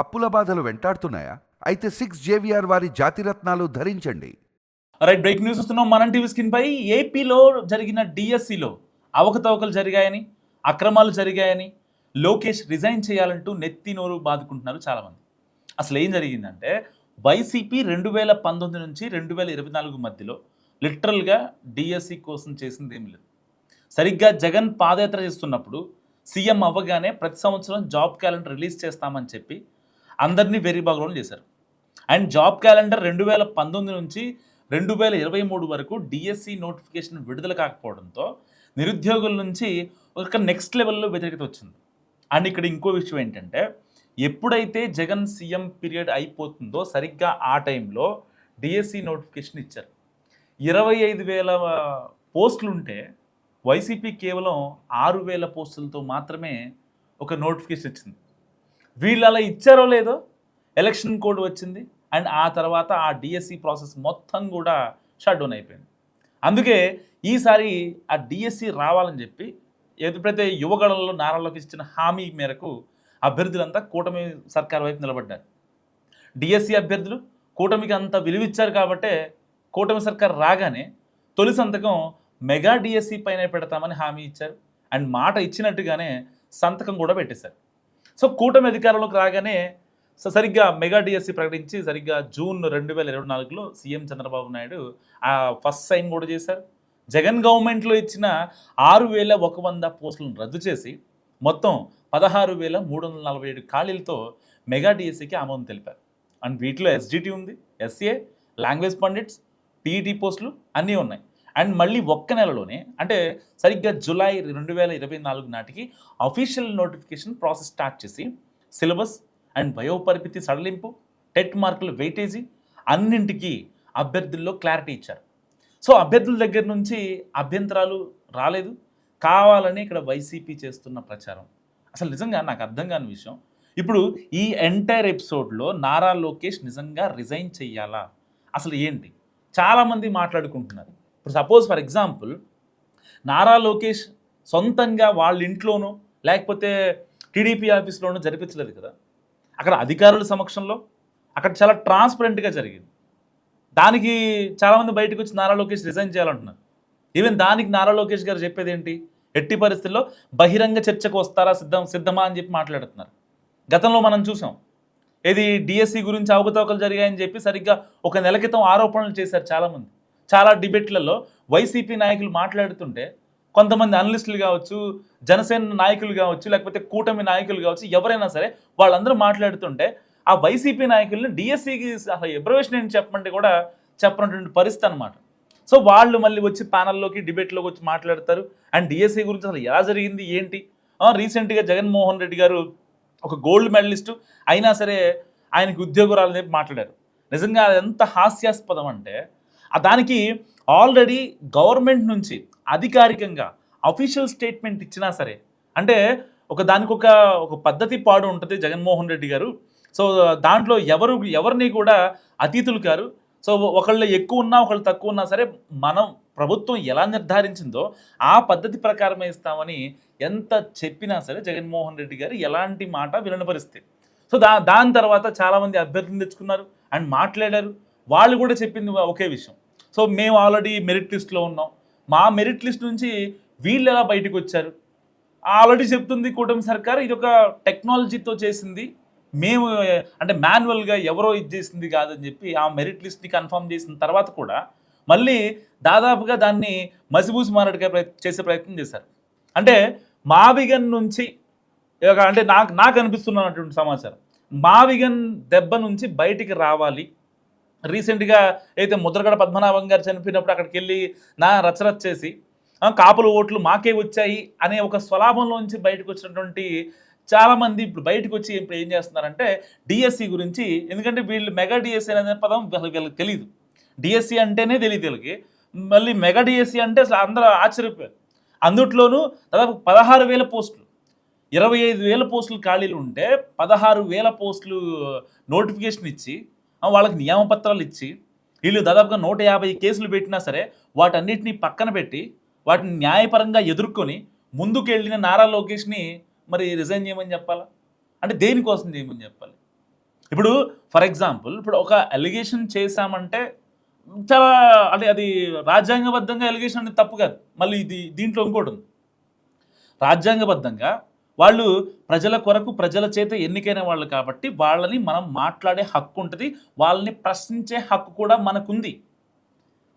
అప్పుల బాధలు వెంటాడుతున్నాయా? అయితే 6 JVR వారి జాతిరత్నాలు ధరించండి. రైట్, బ్రేక్ న్యూస్ వస్తున్నాం. మనం టీవీ స్క్రీన్ పై ఏపీలో జరిగిన డిఎస్సిలో అవకతవకలు జరిగాయని, అక్రమాలు జరిగాయని, లోకేష్ రిజైన్ చేయాలంటూ నెత్తి నోరు బాదుకుంటున్నారు చాలామంది. అసలు ఏం జరిగిందంటే వైసీపీ 2019 నుంచి 2024 మధ్యలో లిటరల్గా డిఎస్సి కోసం చేసింది ఏమి లేదు. సరిగ్గా జగన్ పాదయాత్ర చేస్తున్నప్పుడు సీఎం అవ్వగానే ప్రతి సంవత్సరం జాబ్ క్యాలెండర్ రిలీజ్ చేస్తామని చెప్పి అందరినీ వెర్రిబాగులను చేశారు. అండ్ జాబ్ క్యాలెండర్ 2019 నుంచి 2023 వరకు డిఎస్సి నోటిఫికేషన్ విడుదల కాకపోవడంతో నిరుద్యోగుల నుంచి ఒక నెక్స్ట్ లెవెల్లో వ్యతిరేకత వచ్చింది. అండ్ ఇక్కడ ఇంకో విషయం ఏంటంటే ఎప్పుడైతే జగన్ సీఎం పీరియడ్ అయిపోతుందో సరిగ్గా ఆ టైంలో డిఎస్సి నోటిఫికేషన్ ఇచ్చారు. 25,000 పోస్టులు ఉంటే వైసీపీ కేవలం 6,000 పోస్టులతో మాత్రమే ఒక నోటిఫికేషన్ ఇచ్చింది. వీళ్ళు అలా ఇచ్చారో లేదో ఎలక్షన్ కోడ్ వచ్చింది. అండ్ ఆ తర్వాత ఆ డిఎస్సి ప్రాసెస్ మొత్తం కూడా షట్ డౌన్ అయిపోయింది. అందుకే ఈసారి ఆ డిఎస్సి రావాలని చెప్పి ఎప్పుడైతే యువగళంలో నారా లోకేష్ ఇచ్చిన హామీ మేరకు అభ్యర్థులంతా కూటమి సర్కార్ వైపు నిలబడ్డారు. డిఎస్సి అభ్యర్థులు కూటమికి అంత విలువిచ్చారు కాబట్టే కూటమి సర్కార్ రాగానే తొలి సంతకం మెగా డిఎస్సి పైన పెడతామని హామీ ఇచ్చారు. అండ్ మాట ఇచ్చినట్టుగానే సంతకం కూడా పెట్టేశారు. సో కూటమి అధికారంలోకి రాగానే సరిగ్గా మెగా డిఎస్సి ప్రకటించి సరిగ్గా జూన్ 2024లో సీఎం చంద్రబాబు నాయుడు ఆ ఫస్ట్ సైన్ కూడా చేశారు. జగన్ గవర్నమెంట్లో ఇచ్చిన 6,100 పోస్టులను రద్దు చేసి మొత్తం 16,347 ఖాళీలతో మెగా డిఎస్సికి ఆమోదం తెలిపారు. అండ్ వీటిలో ఎస్జిటి ఉంది, ఎస్ఏ, లాంగ్వేజ్ పండిట్స్, టీఈటీ పోస్టులు అన్నీ ఉన్నాయి. అండ్ మళ్ళీ ఒక్క నెలలోనే అంటే సరిగ్గా జూలై 2024 నాటికి అఫీషియల్ నోటిఫికేషన్ ప్రాసెస్ స్టార్ట్ చేసి సిలబస్ అండ్ వయోపరిమితి సడలింపు, టెట్ మార్కుల వెయిటేజీ అన్నింటికీ అభ్యర్థుల్లో క్లారిటీ ఇచ్చారు. సో అభ్యర్థుల దగ్గర నుంచి అభ్యంతరాలు రాలేదు. కావాలని ఇక్కడ వైసీపీ చేస్తున్న ప్రచారం అసలు నిజంగా నాకు అర్థం కాని విషయం. ఇప్పుడు ఈ ఎంటైర్ ఎపిసోడ్లో నారా లోకేష్ నిజంగా రిజైన్ చెయ్యాలా, అసలు ఏంటి చాలామంది మాట్లాడుకుంటున్నారు. ఇప్పుడు suppose for example Nara Lokesh సొంతంగా వాళ్ళ ఇంట్లోనో లేకపోతే టీడీపీ ఆఫీస్లోనో జరిపించలేదు కదా, అక్కడ అధికారుల సమక్షంలో అక్కడ చాలా ట్రాన్స్పరెంట్గా జరిగింది. దానికి చాలామంది బయటకు వచ్చి నారా లోకేష్ రిజైన్ చేయాలంటున్నారు. ఈవెన్ దానికి నారా లోకేష్ గారు చెప్పేది ఏంటి, ఎట్టి పరిస్థితుల్లో బహిరంగ చర్చకు వస్తారా, సిద్ధమా అని చెప్పి మాట్లాడుతున్నారు. గతంలో మనం చూసాం ఇది డిఎస్సి గురించి అవకతవకలు జరిగాయని చెప్పి సరిగ్గా ఒక నెల క్రితం ఆరోపణలు చేశారు చాలామంది. చాలా డిబేట్లలో వైసీపీ నాయకులు మాట్లాడుతుంటే కొంతమంది అనలిస్టులు కావచ్చు, జనసేన నాయకులు కావచ్చు, లేకపోతే కూటమి నాయకులు కావచ్చు, ఎవరైనా సరే వాళ్ళందరూ మాట్లాడుతుంటే ఆ వైసీపీ నాయకుల్ని డిఎస్సికి అసలు ఎబ్రవేషన్ ఏంటి చెప్పమంటే కూడా చెప్పనటువంటి పరిస్థితి అనమాట. సో వాళ్ళు మళ్ళీ వచ్చి ప్యానల్లోకి డిబేట్లోకి వచ్చి మాట్లాడతారు. అండ్ డిఎస్సి గురించి అసలు ఎలా జరిగింది ఏంటి. రీసెంట్గా జగన్మోహన్ రెడ్డి గారు ఒక గోల్డ్ మెడలిస్టు అయినా సరే ఆయనకి ఉద్యోగరాలని చెప్పి మాట్లాడారు. నిజంగా అది ఎంత హాస్యాస్పదం అంటే దానికి ఆల్రెడీ గవర్నమెంట్ నుంచి అధికారికంగా అఫీషియల్ స్టేట్మెంట్ ఇచ్చినా సరే అంటే దానికి ఒక పద్ధతి పాడు ఉంటుంది జగన్మోహన్ రెడ్డి గారు. సో దాంట్లో ఎవరిని కూడా అతీతులు కారు. సో ఒకళ్ళు ఎక్కువ ఉన్నా ఒకళ్ళు తక్కువ ఉన్నా సరే మనం ప్రభుత్వం ఎలా నిర్ధారించిందో ఆ పద్ధతి ప్రకారమే ఇస్తామని ఎంత చెప్పినా సరే జగన్మోహన్ రెడ్డి గారు ఎలాంటి మాట వినని పరిస్థితి. సో దాని తర్వాత చాలామంది అభ్యర్థులు తెచ్చుకున్నారు అండ్ మాట్లాడారు. వాళ్ళు కూడా చెప్పింది ఒకే విషయం. సో మేము ఆల్రెడీ మెరిట్ లిస్ట్లో ఉన్నాం, మా మెరిట్ లిస్ట్ నుంచి వీళ్ళు ఎలా బయటకు వచ్చారు. ఆల్రెడీ చెప్తుంది కూటమి సర్కార్ ఇది ఒక టెక్నాలజీతో చేసింది, మేము అంటే మాన్యువల్గా ఎవరో ఇది చేసింది కాదని చెప్పి ఆ మెరిట్ లిస్ట్ని కన్ఫర్మ్ చేసిన తర్వాత కూడా మళ్ళీ దాదాపుగా దాన్ని మసిబూసి మారడిగా చేసే ప్రయత్నం చేశారు. అంటే మావిగన్ నుంచి అంటే నాకు అనిపిస్తున్నటువంటి సమాచారం మావిగన్ దెబ్బ నుంచి బయటికి రావాలి. రీసెంట్గా అయితే ముద్రగడ పద్మనాభం గారు చనిపోయినప్పుడు అక్కడికి వెళ్ళి రచ్చరచ్చ చేసి కాపుల ఓట్లు మాకే వచ్చాయి అనే ఒక స్వలాభంలోంచి బయటకు వచ్చినటువంటి చాలామంది ఇప్పుడు బయటకు వచ్చి ఇప్పుడు ఏం చేస్తున్నారంటే డిఎస్సి గురించి, ఎందుకంటే వీళ్ళు మెగా డిఎస్సి అనే పదం వీళ్ళకి తెలియదు, డిఎస్సి అంటేనే తెలియదు వీళ్ళకి. మళ్ళీ మెగా డిఎస్సి అంటే అసలు అందరూ ఆశ్చర్యపోయారు. అందుట్లోనూ దాదాపు 16,000 పోస్టులు, 25,000 పోస్టులు ఖాళీలు ఉంటే 16,000 పోస్టులు నోటిఫికేషన్ ఇచ్చి వాళ్ళకి నియామపత్రాలు ఇచ్చి వీళ్ళు దాదాపుగా 150 కేసులు పెట్టినా సరే వాటన్నిటినీ పక్కన పెట్టి వాటిని న్యాయపరంగా ఎదుర్కొని ముందుకు వెళ్ళిన నారా లోకేష్ని మరి రిజైన్ చేయమని చెప్పాలా? అంటే దేనికోసం చేయమని చెప్పాలి? ఇప్పుడు ఫర్ ఎగ్జాంపుల్ ఇప్పుడు ఒక ఎలిగేషన్ చేశామంటే చాలా అంటే అది రాజ్యాంగబద్ధంగా ఎలిగేషన్ అనేది తప్పు కాదు. మళ్ళీ దీంట్లో ఇంకోటి ఉంది. రాజ్యాంగబద్ధంగా వాళ్ళు ప్రజల కొరకు ప్రజల చేత ఎన్నికైన వాళ్ళు కాబట్టి వాళ్ళని మనం మాట్లాడే హక్కు ఉంటుంది, వాళ్ళని ప్రశ్నించే హక్కు కూడా మనకుంది.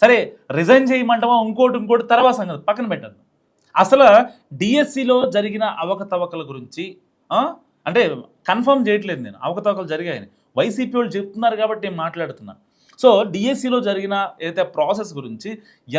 సరే రిజైన్ చేయమంటావా ఇంకోటి తర్వాత సంగతి పక్కన పెట్టద్దు. అసలు డిఎస్సిలో జరిగిన అవకతవకల గురించి అంటే కన్ఫర్మ్ చేయట్లేదు నేను, అవకతవకలు జరిగాయని వైసీపీ వాళ్ళు చెప్తున్నారు కాబట్టి నేను మాట్లాడుతున్నా. సో డిఎస్సిలో జరిగిన ఏదైతే ప్రాసెస్ గురించి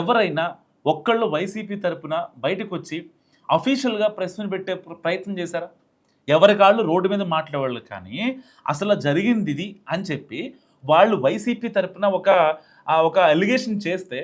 ఎవరైనా ఒక్కళ్ళు వైసీపీ తరపున బయటకు వచ్చి అఫీషియల్గా ప్రెస్ మీట్ పెట్టే ప్రయత్నం చేశారా? ఎవరి కాళ్ళు రోడ్డు మీద మాట్లాడేవాళ్ళు, కానీ అసలు జరిగింది ఇది అని చెప్పి వాళ్ళు వైసీపీ తరపున ఒక ఎలిగేషన్ చేస్తే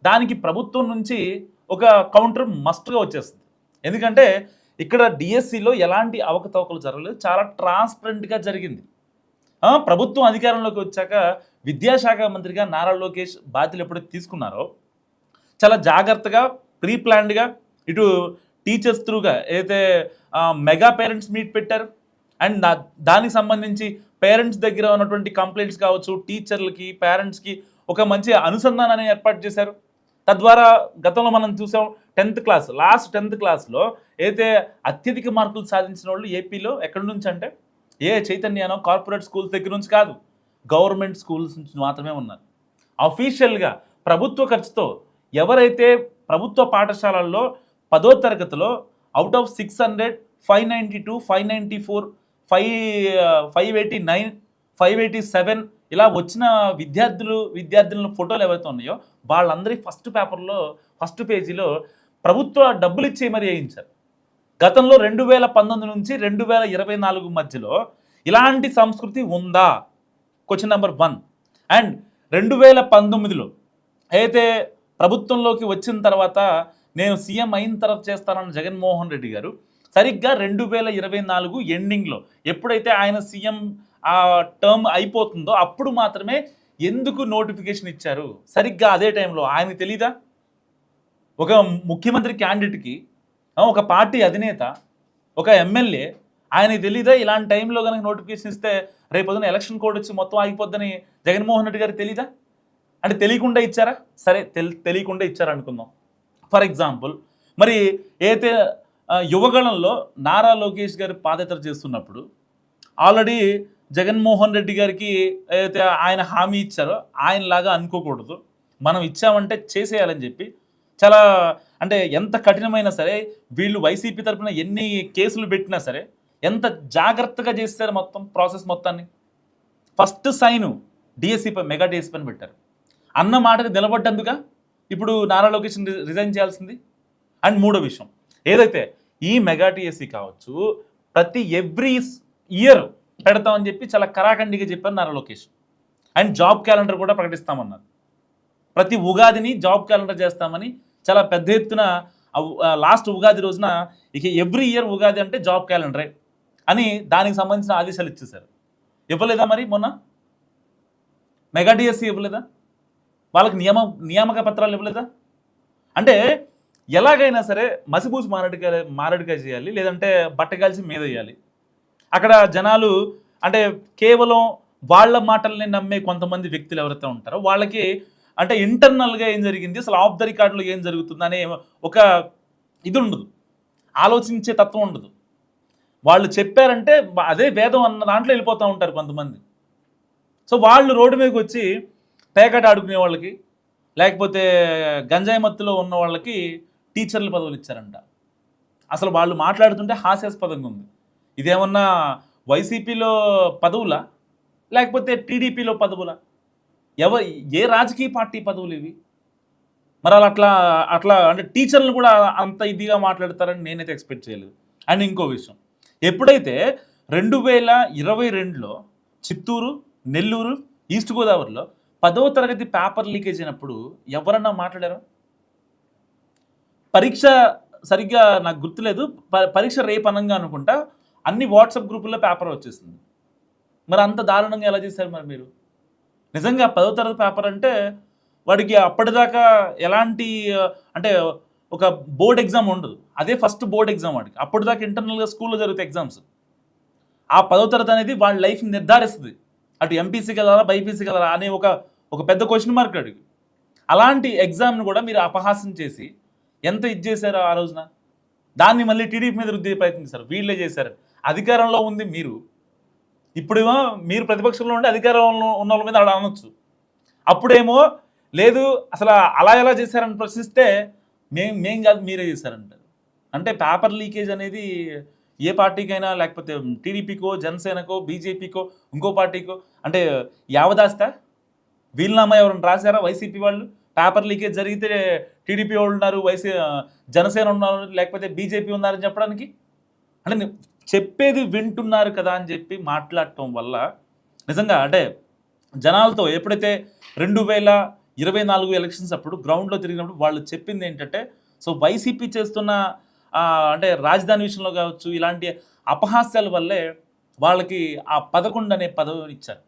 దానికి ప్రభుత్వం నుంచి ఒక కౌంటర్ మస్ట్గా వచ్చేస్తుంది. ఎందుకంటే ఇక్కడ డిఎస్సిలో ఎలాంటి అవకతవకలు జరగలేదు, చాలా ట్రాన్స్పరెంట్గా జరిగింది. ప్రభుత్వం అధికారంలోకి వచ్చాక విద్యాశాఖ మంత్రిగా నారా లోకేష్ బాధ్యతలు ఎప్పుడైతే తీసుకున్నారో చాలా జాగ్రత్తగా ప్రీ ప్లాన్డ్గా ఇటు టీచర్స్ త్రూగా ఏదైతే మెగా పేరెంట్స్ మీట్ పెట్టారు, అండ్ దానికి సంబంధించి పేరెంట్స్ దగ్గర ఉన్నటువంటి కంప్లైంట్స్ కావచ్చు, టీచర్లకి పేరెంట్స్కి ఒక మంచి అనుసంధానాన్ని ఏర్పాటు చేశారు. తద్వారా గతంలో మనం చూసాం 10th క్లాస్ లాస్ట్ 10th క్లాస్లో అయితే అత్యధిక మార్కులు సాధించిన వాళ్ళు ఏపీలో ఎక్కడి నుంచి అంటే ఏ చైతన్యానో కార్పొరేట్ స్కూల్స్ దగ్గర నుంచి కాదు, గవర్నమెంట్ స్కూల్స్ నుంచి మాత్రమే ఉన్నారు. అఫీషియల్గా ప్రభుత్వ ఖర్చుతో ఎవరైతే ప్రభుత్వ పాఠశాలల్లో 10వ తరగతిలో అవుట్ ఆఫ్ 600 592 594 589 587 ఇలా వచ్చిన విద్యార్థుల ఫోటోలు ఎవరైతే ఉన్నాయో వాళ్ళందరి ఫస్ట్ పేజీలో ప్రభుత్వ డబ్బులు ఇచ్చి మరీ వేయించారు. గతంలో 2019 నుంచి 2024 మధ్యలో ఇలాంటి సంస్కృతి ఉందా? Question number 1. అండ్ 2019లో అయితే ప్రభుత్వంలోకి వచ్చిన తర్వాత నేను సీఎం అయిన తర్వాత చేస్తానన్న జగన్మోహన్ రెడ్డి గారు సరిగ్గా 2024 ఎండింగ్లో ఎప్పుడైతే ఆయన సీఎం ఆ టర్మ్ అయిపోతుందో అప్పుడు మాత్రమే ఎందుకు నోటిఫికేషన్ ఇచ్చారు? సరిగ్గా అదే టైంలో ఆయనకి తెలీదా? ఒక ముఖ్యమంత్రి క్యాండిడేట్కి ఒక పార్టీ అధినేత ఒక ఎమ్మెల్యే ఆయనకి తెలీదా ఇలాంటి టైంలో కనుక నోటిఫికేషన్ ఇస్తే రేపొద్దున ఎలక్షన్ కోడ్ వచ్చి మొత్తం ఆగిపోద్దని జగన్మోహన్ రెడ్డి గారికి తెలీదా? అంటే తెలియకుండా ఇచ్చారా? సరే తెలియకుండా ఇచ్చారా అనుకుందాం. ఫర్ ఎగ్జాంపుల్ మరి ఏదైతే యువగళంలో నారా లోకేష్ గారు పాదయాత్ర చేస్తున్నప్పుడు ఆల్రెడీ జగన్మోహన్ రెడ్డి గారికి ఏదైతే ఆయన హామీ ఇచ్చారో ఆయనలాగా అనుకోకూడదు, మనం ఇచ్చామంటే చేసేయాలని చెప్పి చాలా అంటే ఎంత కఠినమైనా సరే వీళ్ళు వైసీపీ తరఫున ఎన్ని కేసులు పెట్టినా సరే ఎంత జాగ్రత్తగా చేస్తారు మొత్తం ప్రాసెస్ మొత్తాన్ని. ఫస్ట్ సైను డిఎస్సీపై మెగా డిఎస్సీ పని పెట్టారు. అన్న మాటకి నిలబడ్డందుగా ఇప్పుడు నారా లోకేష్ రిజైన్ చేయాల్సింది. అండ్ మూడో విషయం ఏదైతే ఈ మెగా డిఎస్సీ కావచ్చు ప్రతి ఎవ్రీ ఇయర్ పెడతామని చెప్పి చాలా కరాఖండిగా చెప్పారు Nara Lokesh. And job calendar కూడా ప్రకటిస్తామన్నారు. ప్రతి ఉగాదిని జాబ్ క్యాలెండర్ చేస్తామని చాలా పెద్ద ఎత్తున లాస్ట్ ఉగాది రోజున ఇక ఎవ్రీ ఇయర్ ఉగాది అంటే జాబ్ క్యాలెండరే అని దానికి సంబంధించిన ఆదేశాలు ఇచ్చేశారు. ఇవ్వలేదా మరి మొన్న మెగా డిఎస్సీ ఇవ్వలేదా? వాళ్ళకి నియామక పత్రాలు ఇవ్వలేదా? అంటే ఎలాగైనా సరే మసిబూసి మారడిగా చేయాలి, లేదంటే బట్టగాల్చి మీద వేయాలి. అక్కడ జనాలు అంటే కేవలం వాళ్ళ మాటల్ని నమ్మే కొంతమంది వ్యక్తులు ఎవరైతే ఉంటారో వాళ్ళకి అంటే ఇంటర్నల్గా ఏం జరిగింది, అసలు ఆఫ్ ద రికార్డులో ఏం జరుగుతుంది అనే ఒక ఇది ఉండదు, ఆలోచించే తత్వం ఉండదు. వాళ్ళు చెప్పారంటే అదే వేదం అన్న దాంట్లో వెళ్ళిపోతూ ఉంటారు కొంతమంది. సో వాళ్ళు రోడ్డు మీదకి వచ్చి పేకాట ఆడుకునే వాళ్ళకి లేకపోతే గంజాయి మత్తులో ఉన్న వాళ్ళకి టీచర్ల పదవులు ఇచ్చారంట. అసలు వాళ్ళు మాట్లాడుతుంటే హాస్యాస్పదంగా ఉంది. ఇదేమన్నా వైసీపీలో పదవులా లేకపోతే టీడీపీలో పదవులా? ఏ రాజకీయ పార్టీ పదవులు ఇవి? మరి వాళ్ళు అట్లా అంటే టీచర్లు కూడా అంత ఇదిగా మాట్లాడతారని నేనైతే ఎక్స్పెక్ట్ చేయలేదు. అండ్ ఇంకో విషయం, ఎప్పుడైతే 2022లో చిత్తూరు, నెల్లూరు, ఈస్ట్ గోదావరిలో 10వ తరగతి పేపర్ లీకేజ్ అయినప్పుడు ఎవరన్నా మాట్లాడారా? పరీక్ష సరిగ్గా నాకు గుర్తులేదు, పరీక్ష రేపు అనంగా అనుకుంటా అన్ని వాట్సాప్ గ్రూపుల్లో పేపర్ వచ్చేసింది. మరి అంత దారుణంగా ఎలా చేశారు మరి మీరు? నిజంగా 10వ తరగతి పేపర్ అంటే వాడికి అప్పటిదాకా ఎలాంటి అంటే ఒక బోర్డ్ ఎగ్జామ్ ఉండదు, అదే ఫస్ట్ బోర్డ్ ఎగ్జామ్ వాడికి. అప్పటిదాకా ఇంటర్నల్గా స్కూల్లో జరుగుతాయి ఎగ్జామ్స్. ఆ 10వ తరగతి అనేది వాళ్ళ లైఫ్ని నిర్ధారిస్తుంది. అటు ఎంపీసీకి వెళ్ళాలా బైపీసీకి వెళ్ళాలా అనే ఒక పెద్ద క్వశ్చన్ మార్క్ అడిగి అలాంటి ఎగ్జామ్ను కూడా మీరు అపహాస్యం చేసి ఎంత ఇది చేశారో ఆ రోజున దాన్ని మళ్ళీ టీడీపీ మీద రుద్దే ప్రయత్నిస్తారు, వీళ్ళే చేశారు. అధికారంలో ఉంది మీరు, ఇప్పుడేమో మీరు ప్రతిపక్షంలో ఉండి అధికారంలో ఉన్న వాళ్ళ మీద అలా అనొచ్చు. అప్పుడేమో లేదు అసలు అలా ఎలా చేశారని ప్రశ్నిస్తే మేం కాదు మీరే చేశారంటారు. అంటే పేపర్ లీకేజ్ అనేది ఏ పార్టీకైనా లేకపోతే టీడీపీకో జనసేనకో బీజేపీకో ఇంకో పార్టీకో అంటే యావదాస్తా వీలునామా ఎవరైనా రాశారా వైసీపీ వాళ్ళు? పేపర్ లీకేజ్ జరిగితే టీడీపీ వాళ్ళు ఉన్నారు, జనసేన ఉన్నారు, లేకపోతే బీజేపీ ఉన్నారని చెప్పడానికి? అంటే చెప్పేది వింటున్నారు కదా అని చెప్పి మాట్లాడటం వల్ల నిజంగా అంటే జనాలతో ఎప్పుడైతే 2024 ఎలక్షన్స్ అప్పుడు గ్రౌండ్లో తిరిగినప్పుడు వాళ్ళు చెప్పింది ఏంటంటే సో వైసీపీ చేస్తున్న అంటే రాజధాని విషయంలో కావచ్చు ఇలాంటి అపహాస్యాల వల్లే వాళ్ళకి ఆ 11 అనే పదవి ఇచ్చారు.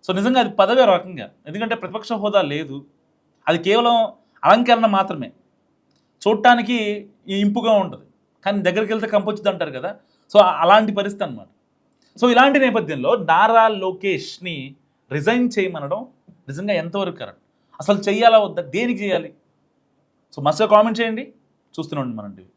సో నిజంగా అది పదవి రకంగా, ఎందుకంటే ప్రతిపక్ష హోదా లేదు, అది కేవలం అలంకరణ మాత్రమే, చూడటానికి ఇంపుగా ఉంటుంది కానీ దగ్గరికి వెళ్తే కంపొచ్చుద్ది అంటారు కదా. సో అలాంటి పరిస్థితి అనమాట. సో ఇలాంటి నేపథ్యంలో నారా లోకేష్ని రిజైన్ చేయమనడం నిజంగా ఎంతవరకు కరెక్ట్? అసలు చెయ్యాలా వద్దా, దేనికి చేయాలి? సో మస్తు కామెంట్ చేయండి, చూస్తూనే ఉండండి మన టీవీ.